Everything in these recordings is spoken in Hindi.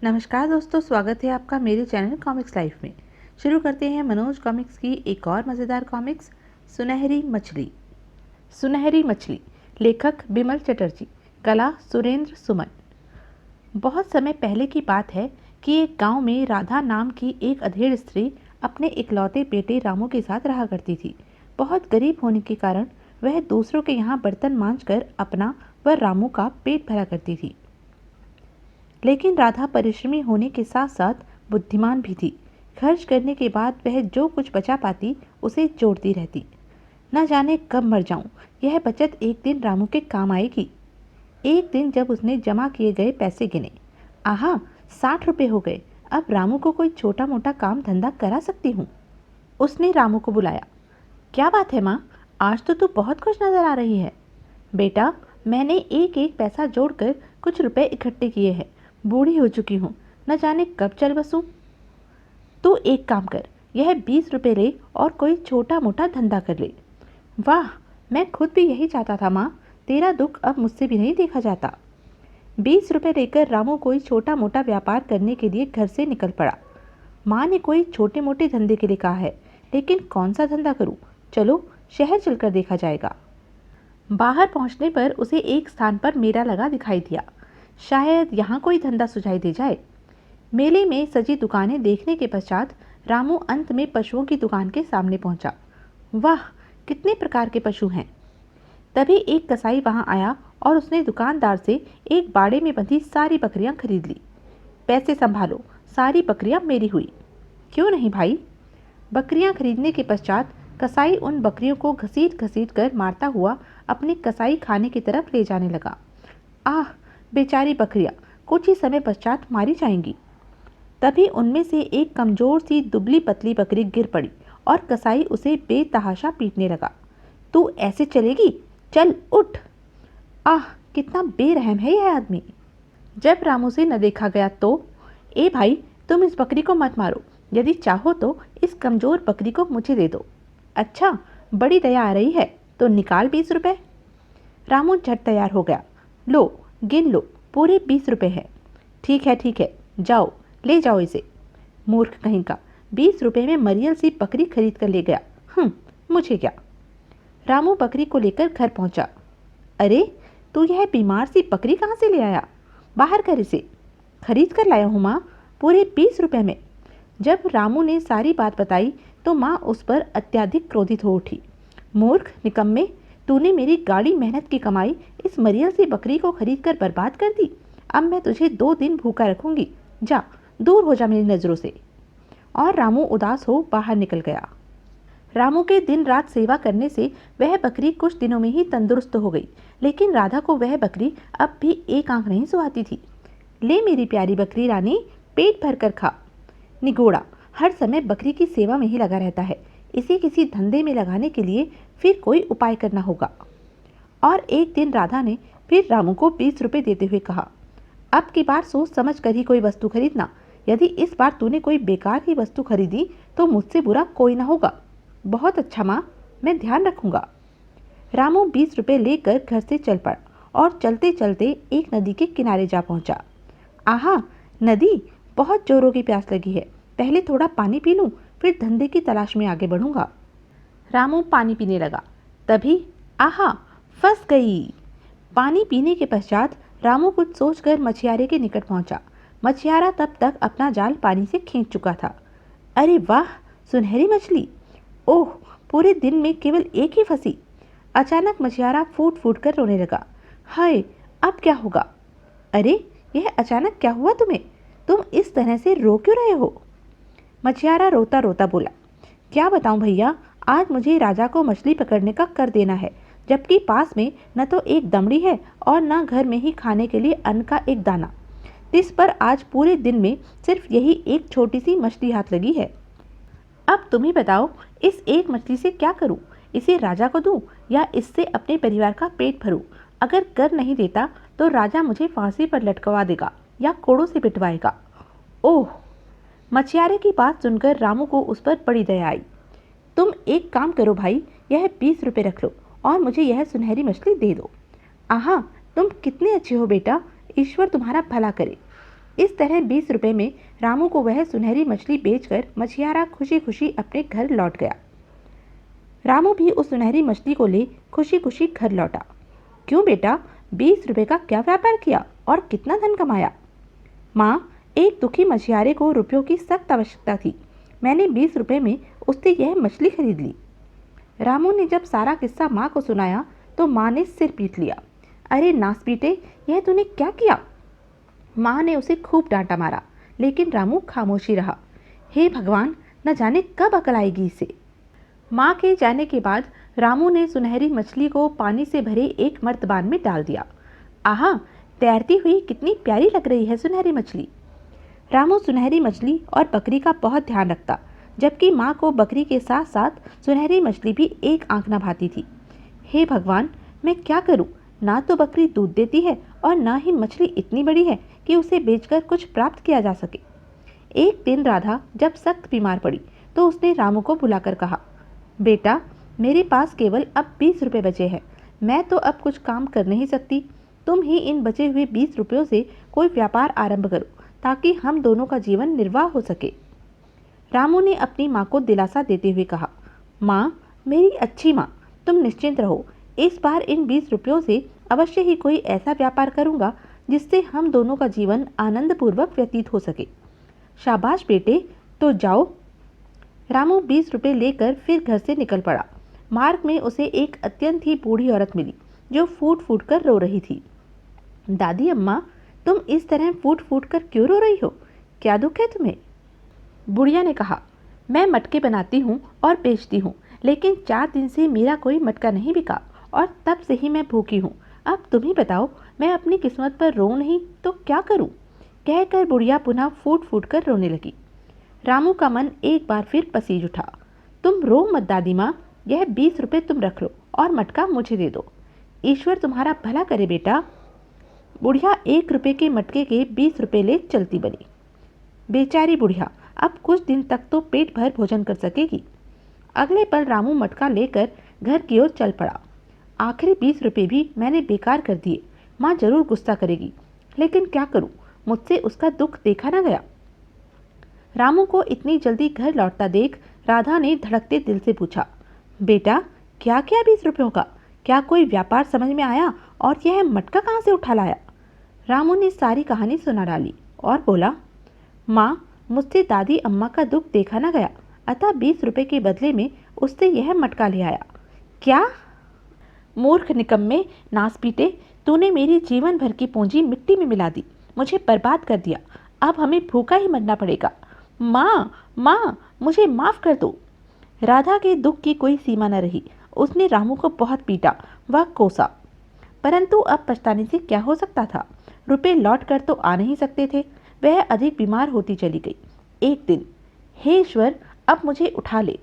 नमस्कार दोस्तों, स्वागत है आपका मेरे चैनल कॉमिक्स लाइफ में। शुरू करते हैं मनोज कॉमिक्स की एक और मज़ेदार कॉमिक्स, सुनहरी मछली। सुनहरी मछली, लेखक बिमल चटर्जी, कला सुरेंद्र सुमन। बहुत समय पहले की बात है कि एक गांव में राधा नाम की एक अधेड़ स्त्री अपने इकलौते बेटे रामू के साथ रहा करती थी। बहुत गरीब होने के कारण वह दूसरों के यहाँ बर्तन मांजकर अपना व रामू का पेट भरा करती थी। लेकिन राधा परिश्रमी होने के साथ साथ बुद्धिमान भी थी। खर्च करने के बाद वह जो कुछ बचा पाती उसे जोड़ती रहती। न जाने कब मर जाऊं, यह बचत एक दिन रामू के काम आएगी। एक दिन जब उसने जमा किए गए पैसे गिने, आहा 60 रुपये हो गए। अब रामू को कोई छोटा मोटा काम धंधा करा सकती हूँ। उसने रामू को बुलाया। क्या बात है माँ, आज तो तू बहुत खुश नजर आ रही है। बेटा, मैंने एक एक पैसा जोड़कर कुछ रुपए इकट्ठे किए हैं। बूढ़ी हो चुकी हूँ, न जाने कब चल बसूं। तू एक काम कर, यह 20 रुपये ले और कोई छोटा मोटा धंधा कर ले। वाह, मैं खुद भी यही चाहता था माँ, तेरा दुख अब मुझसे भी नहीं देखा जाता। 20 रुपये लेकर रामू कोई छोटा मोटा व्यापार करने के लिए घर से निकल पड़ा। माँ ने कोई छोटे मोटे धंधे के लिए कहा है, लेकिन कौन सा धंधा करूँ? चलो शहर चलकर देखा जाएगा। बाहर पहुंचने पर उसे एक स्थान पर मेला लगा दिखाई दिया। शायद यहाँ कोई धंधा सुझाई दे जाए। मेले में सजी दुकानें देखने के पश्चात रामू अंत में पशुओं की दुकान के सामने पहुंचा। वाह, कितने प्रकार के पशु हैं। तभी एक कसाई वहां आया और उसने दुकानदार से एक बाड़े में बंधी सारी बकरियां खरीद ली। पैसे संभालो, सारी बकरियां मेरी हुई। क्यों नहीं भाई। बकरियां खरीदने के पश्चात कसाई उन बकरियों को घसीट घसीट कर मारता हुआ अपने कसाई खाने की तरफ ले जाने लगा। आह, बेचारी बकरियां कुछ ही समय पश्चात मारी जाएंगी। तभी उनमें से एक कमजोर सी दुबली पतली बकरी गिर पड़ी और कसाई उसे बेतहाशा पीटने लगा। तू ऐसे चलेगी? चल उठ। आह, कितना बेरहम है यह आदमी। जब रामू से न देखा गया तो, ए भाई, तुम इस बकरी को मत मारो। यदि चाहो तो इस कमजोर बकरी को मुझे दे दो। अच्छा, बड़ी दया आ रही है तो निकाल 20 रुपए। रामू झट तैयार हो गया। लो, गिन लो, पूरे 20 रुपए है। ठीक है, जाओ ले जाओ इसे। मूर्ख कहीं का, 20 रुपए में मरियल सी बकरी खरीद कर ले गया। मुझे क्या। रामू बकरी को लेकर घर पहुंचा। अरे, तू यह बीमार सी बकरी कहाँ से ले आया? बाहर कर इसे। खरीद कर लाया हूँ माँ, पूरे 20 रुपए में। जब रामू ने सारी बात बताई तो माँ उस पर अत्यधिक क्रोधित हो उठी। मूर्ख निकम्मे, तूने मेरी गाढ़ी मेहनत की कमाई इस मरियल सी बकरी को खरीद कर बर्बाद कर दी। अब मैं तुझे 2 दिन भूखा रखूंगी। जा, दूर हो जा मेरी नज़रों से। और रामू उदास हो बाहर निकल गया। रामू के दिन रात सेवा करने से वह बकरी कुछ दिनों में ही तंदुरुस्त हो गई, लेकिन राधा को वह बकरी अब भी एक आंख नहीं सुहाती थी। ले मेरी प्यारी बकरी रानी, पेट भर कर खा। निगोड़ा हर समय बकरी की सेवा में ही लगा रहता है। इसे किसी धंधे में लगाने के लिए फिर कोई उपाय करना होगा। और एक दिन राधा ने फिर रामू को 20 रुपये देते हुए कहा, अब की बार सोच समझ कर ही कोई वस्तु खरीदना। यदि इस बार तूने कोई बेकार ही वस्तु खरीदी तो मुझसे बुरा कोई ना होगा। बहुत अच्छा माँ, मैं ध्यान रखूंगा। रामू 20 रुपये लेकर घर से चल पड़ा और चलते चलते एक नदी के किनारे जा पहुंचा। आहा, नदी, बहुत जोरों की प्यास लगी है। पहले थोड़ा पानी पी लूं, फिर धंधे की तलाश में आगे बढ़ूंगा। रामू पानी पीने लगा। तभी आहा, फंस गई। पानी पीने के पश्चात रामू कुछ सोचकर मछियारे के निकट पहुंचा। मछियारा तब तक अपना जाल पानी से खींच चुका था। अरे वाह, सुनहरी मछली। ओह, पूरे दिन में केवल एक ही फंसी। अचानक मछियारा फूट फूट कर रोने लगा। हाय, अब क्या होगा? अरे, यह अचानक क्या हुआ तुम्हें? तुम इस तरह से रो क्यों रहे हो? मछियारा रोता रोता बोला, क्या बताऊं भैया, आज मुझे राजा को मछली पकड़ने का कर देना है, जबकि पास में न तो एक दमड़ी है और न घर में ही खाने के लिए अन्न का एक दाना। इस पर आज पूरे दिन में सिर्फ यही एक छोटी सी मछली हाथ लगी है। अब तुम ही बताओ, इस एक मछली से क्या करूं? इसे राजा को दूं या इससे अपने परिवार का पेट भरूं? अगर कर नहीं देता तो राजा मुझे फांसी पर लटकवा देगा या कोड़ों से पिटवाएगा। ओह! मछियारे की बात सुनकर रामू को उस पर बड़ी दया आई। तुम एक काम करो भाई, यह 20 रुपये रख लो और मुझे यह सुनहरी मछली दे दो। आहा, तुम कितने अच्छे हो बेटा, ईश्वर तुम्हारा भला करे। इस तरह 20 रुपए में रामू को वह सुनहरी मछली बेचकर मछियारा खुशी खुशी अपने घर लौट गया। रामू भी उस सुनहरी मछली को ले खुशी खुशी घर लौटा। क्यों बेटा, 20 रुपए का क्या व्यापार किया और कितना धन कमाया? माँ, एक दुखी मछियारे को रुपयों की सख्त आवश्यकता थी। मैंने 20 रुपए में उससे यह मछली खरीद ली। रामू ने जब सारा किस्सा माँ को सुनाया तो माँ ने सिर पीट लिया। अरे नासपीटे, यह तूने क्या किया? माँ ने उसे खूब डांटा मारा, लेकिन रामू खामोशी रहा। हे भगवान, न जाने कब अकल आएगी इसे। माँ के जाने के बाद रामू ने सुनहरी मछली को पानी से भरे एक मर्तबान में डाल दिया। आहा, तैरती हुई कितनी प्यारी लग रही है सुनहरी मछली। रामू सुनहरी मछली और बकरी का बहुत ध्यान रखता, जबकि माँ को बकरी के साथ साथ सुनहरी मछली भी एक आंख न भाती थी। हे भगवान, मैं क्या करूँ? ना तो बकरी दूध देती है और ना ही मछली इतनी बड़ी है कि उसे बेचकर कुछ प्राप्त किया जा सके। एक दिन राधा जब सख्त बीमार पड़ी तो उसने रामू को बुलाकर कहा, बेटा, मेरे पास केवल अब 20 रुपये बचे हैं। मैं तो अब कुछ काम कर नहीं सकती। तुम ही इन बचे हुए 20 रुपयों से कोई व्यापार आरंभ करो ताकि हम दोनों का जीवन निर्वाह हो सके। रामू ने अपनी माँ को दिलासा देते हुए कहा, माँ, मेरी अच्छी माँ, तुम निश्चिंत रहो। इस बार इन 20 रुपयों से अवश्य ही कोई ऐसा व्यापार करूँगा जिससे हम दोनों का जीवन आनंदपूर्वक व्यतीत हो सके। शाबाश बेटे, तो जाओ। रामू 20 रुपये लेकर फिर घर से निकल पड़ा। मार्ग में उसे एक अत्यंत ही बूढ़ी औरत मिली जो फूट फूट कर रो रही थी। दादी अम्मा, तुम इस तरह फूट फूट कर क्यों रो रही हो? क्या दुख है तुम्हें? बुढ़िया ने कहा, मैं मटके बनाती हूँ और बेचती हूँ, लेकिन 4 दिन से मेरा कोई मटका नहीं बिका और तब से ही मैं भूखी हूँ। अब तुम ही बताओ, मैं अपनी किस्मत पर रो नहीं तो क्या करूँ? कहकर बुढ़िया पुनः फूट फूट कर रोने लगी। रामू का मन एक बार फिर पसीज उठा। तुम रो मत दादी माँ, यह 20 रुपये तुम रख लो और मटका मुझे दे दो। ईश्वर तुम्हारा भला करे बेटा। बुढ़िया 1 रुपये के मटके के 20 रुपये ले चलती बनी। बेचारी बुढ़िया अब कुछ दिन तक तो पेट भर भोजन कर सकेगी। अगले पल रामू मटका लेकर घर की ओर चल पड़ा। आखिरी 20 रुपये भी मैंने बेकार कर दिए। माँ जरूर गुस्सा करेगी, लेकिन क्या करूँ, मुझसे उसका दुख देखा न गया। रामू को इतनी जल्दी घर लौटता देख राधा ने धड़कते दिल से पूछा, बेटा, क्या क्या 20 रुपयों का? क्या कोई व्यापार समझ में आया और यह मटका कहाँ से उठा लाया? रामू ने सारी कहानी सुना डाली और बोला, माँ, मुझसे दादी अम्मा का दुख देखा न गया, अतः 20 रुपये के बदले में उससे यह मटका ले आया। क्या? मूर्ख निकम्मे, नासपीटे, तूने मेरी जीवन भर की पूंजी मिट्टी में मिला दी, मुझे बर्बाद कर दिया। अब हमें भूखा ही मरना पड़ेगा। माँ, माँ, मुझे माफ़ कर दो। राधा के दुख की कोई सीमा न रही। उसने रामू को बहुत पीटा व कोसा, परंतु अब पछताने से क्या हो सकता था? रुपए लौट कर तो आ नहीं सकते थे। वह अधिक बीमार होती चली गई। एक दिन, हे ईश्वर, अब मुझे उठा ले।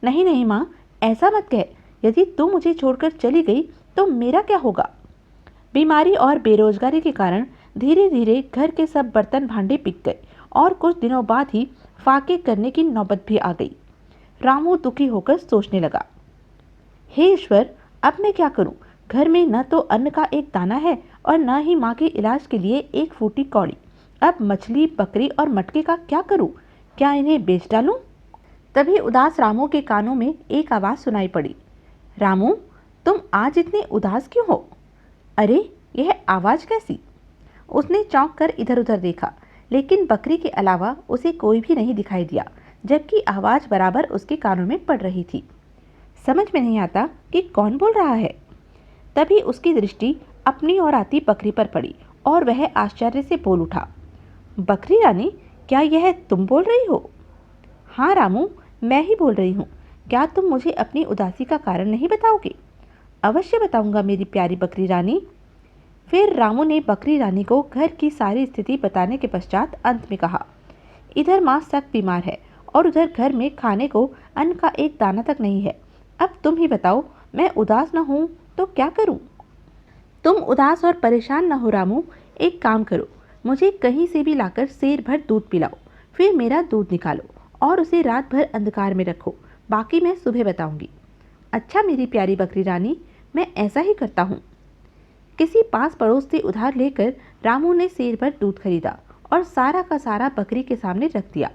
नहीं नहीं माँ, ऐसा मत कह। यदि तू मुझे छोड़कर चली गई तो मेरा क्या होगा? बीमारी और बेरोजगारी के कारण धीरे धीरे घर के सब बर्तन भांडे बिक गए और कुछ दिनों बाद ही फाके करने की नौबत भी आ गई। रामू दुखी होकर सोचने लगा, हे ईश्वर, अब मैं क्या करूं? घर में न तो अन्न का एक दाना है और न ही माँ के इलाज के लिए एक फूटी कौड़ी। अब मछली, बकरी और मटके का क्या करूं? क्या इन्हें बेच डालूं? तभी उदास रामू के कानों में एक आवाज़ सुनाई पड़ी, रामू, तुम आज इतने उदास क्यों हो? अरे, यह आवाज़ कैसी? उसने चौंक कर इधर उधर देखा, लेकिन बकरी के अलावा उसे कोई भी नहीं दिखाई दिया, जबकि आवाज़ बराबर उसके कानों में पड़ रही थी। समझ में नहीं आता कि कौन बोल रहा है। तभी उसकी दृष्टि अपनी ओर आती बकरी पर पड़ी और वह आश्चर्य से बोल उठा, बकरी रानी, क्या यह तुम बोल रही हो? हाँ रामू, मैं ही बोल रही हूँ। क्या तुम मुझे अपनी उदासी का कारण नहीं बताओगे? अवश्य बताऊंगा मेरी प्यारी बकरी रानी। फिर रामू ने बकरी रानी को घर की सारी स्थिति बताने के पश्चात अंत में कहा, इधर माँ सख्त बीमार है और उधर घर में खाने को अन्न का एक दाना तक नहीं है। अब तुम ही बताओ, मैं उदास न हूँ तो क्या करूँ? तुम उदास और परेशान न हो रामू। एक काम करो, मुझे कहीं से भी लाकर सेर भर दूध पिलाओ, फिर मेरा दूध निकालो और उसे रात भर अंधकार में रखो। बाकी मैं सुबह बताऊंगी। अच्छा मेरी प्यारी बकरी रानी, मैं ऐसा ही करता हूँ। किसी पास पड़ोस से उधार लेकर रामू ने सेर भर दूध खरीदा और सारा का सारा बकरी के सामने रख दिया।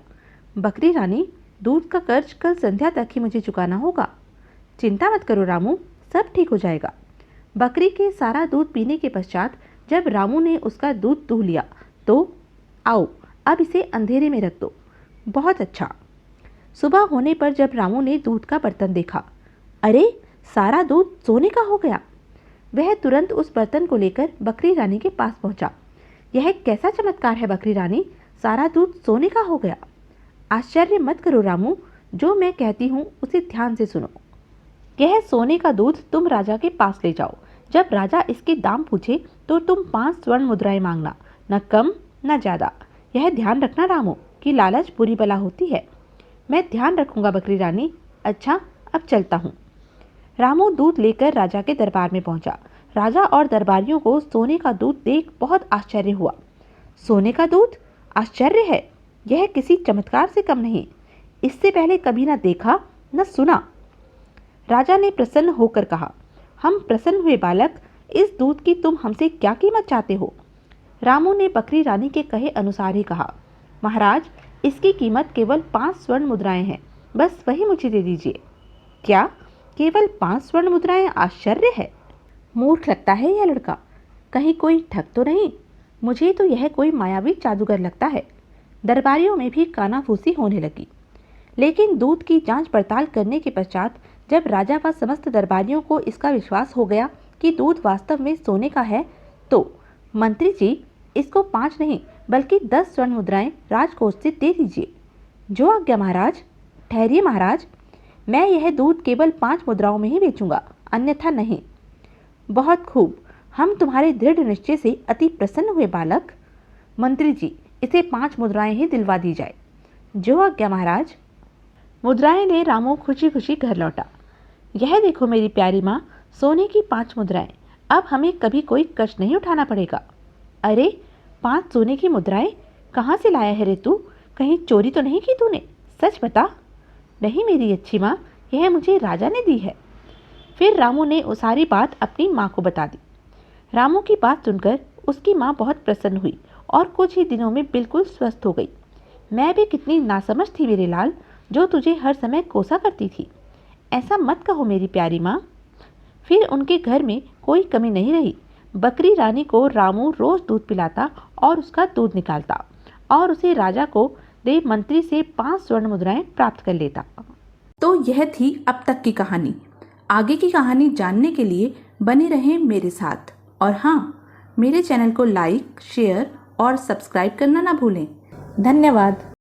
बकरी रानी, दूध का कर्ज कल संध्या तक ही मुझे चुकाना होगा। चिंता मत करो रामू, सब ठीक हो जाएगा। बकरी के सारा दूध पीने के पश्चात जब रामू ने उसका दूध दूह लिया तो आओ अब इसे अंधेरे में रख दो। बहुत अच्छा। सुबह होने पर जब रामू ने दूध का बर्तन देखा, अरे सारा दूध सोने का हो गया। वह तुरंत उस बर्तन को लेकर बकरी रानी के पास पहुंचा। यह कैसा चमत्कार है बकरी रानी, सारा दूध सोने का हो गया। आश्चर्य मत करो रामू, जो मैं कहती हूँ उसे ध्यान से सुनो। यह सोने का दूध तुम राजा के पास ले जाओ। जब राजा इसके दाम पूछे तो तुम 5 स्वर्ण मुद्राएं मांगना, न कम न ज्यादा। यह ध्यान रखना रामू कि लालच बुरी बला होती है। मैं ध्यान रखूंगा बकरी रानी। अच्छा, अब चलता हूँ। रामू दूध लेकर राजा के दरबार में पहुंचा। राजा और दरबारियों को सोने का दूध देख बहुत आश्चर्य हुआ। सोने का दूध? आश्चर्य है, यह किसी चमत्कार से कम नहीं। इससे पहले कभी न देखा न सुना। राजा ने प्रसन्न होकर कहा, हम प्रसन्न हुए बालक, इस दूध की तुम हमसे क्या कीमत चाहते हो? रामू ने बकरी रानी के कहे अनुसार ही कहा, महाराज इसकी कीमत केवल 5 स्वर्ण मुद्राएं हैं, बस वही मुझे दे दीजिए। क्या केवल 5 स्वर्ण मुद्राएं? आश्चर्य है। मूर्ख लगता है यह लड़का, कहीं कोई ठग तो नहीं। मुझे तो यह कोई मायावी जादूगर लगता है। दरबारियों में भी कानाफूसी होने लगी। लेकिन दूध की जांच पड़ताल करने के पश्चात जब राजा व समस्त दरबारियों को इसका विश्वास हो गया कि दूध वास्तव में सोने का है, तो मंत्री जी इसको 5 नहीं बल्कि 10 स्वर्ण मुद्राएं राजकोष से दे दीजिए। जो आज्ञा महाराज। ठहरिए महाराज, मैं यह दूध केवल 5 मुद्राओं में ही बेचूंगा, अन्यथा नहीं। बहुत खूब, हम तुम्हारे दृढ़ निश्चय से अति प्रसन्न हुए बालक। मंत्री जी इसे 5 मुद्राएं ही दिलवा दी जाए। जो आज्ञा महाराज। मुद्राएं ले रामू खुशी खुशी घर लौटा। यह देखो मेरी प्यारी माँ, सोने की 5 मुद्राएं। अब हमें कभी कोई कष्ट नहीं उठाना पड़ेगा। अरे 5 सोने की मुद्राएं कहाँ से लाया है रे तू? कहीं चोरी तो नहीं की तूने? सच बता। नहीं मेरी अच्छी माँ, यह मुझे राजा ने दी है। फिर रामू ने वो सारी बात अपनी माँ को बता दी। रामू की बात सुनकर उसकी माँ बहुत प्रसन्न हुई और कुछ ही दिनों में बिल्कुल स्वस्थ हो गई। मैं भी कितनी नासमझ थी मेरे लाल, जो तुझे हर समय कोसा करती थी। ऐसा मत कहो मेरी प्यारी माँ। फिर उनके घर में कोई कमी नहीं रही। बकरी रानी को रामू रोज दूध पिलाता और उसका दूध निकालता और उसे राजा को दे मंत्री से 5 स्वर्ण मुद्राएं प्राप्त कर लेता। तो यह थी अब तक की कहानी। आगे की कहानी जानने के लिए बने रहें मेरे साथ। और हाँ, मेरे चैनल को लाइक, शेयर और सब्सक्राइब करना ना भूलें। धन्यवाद।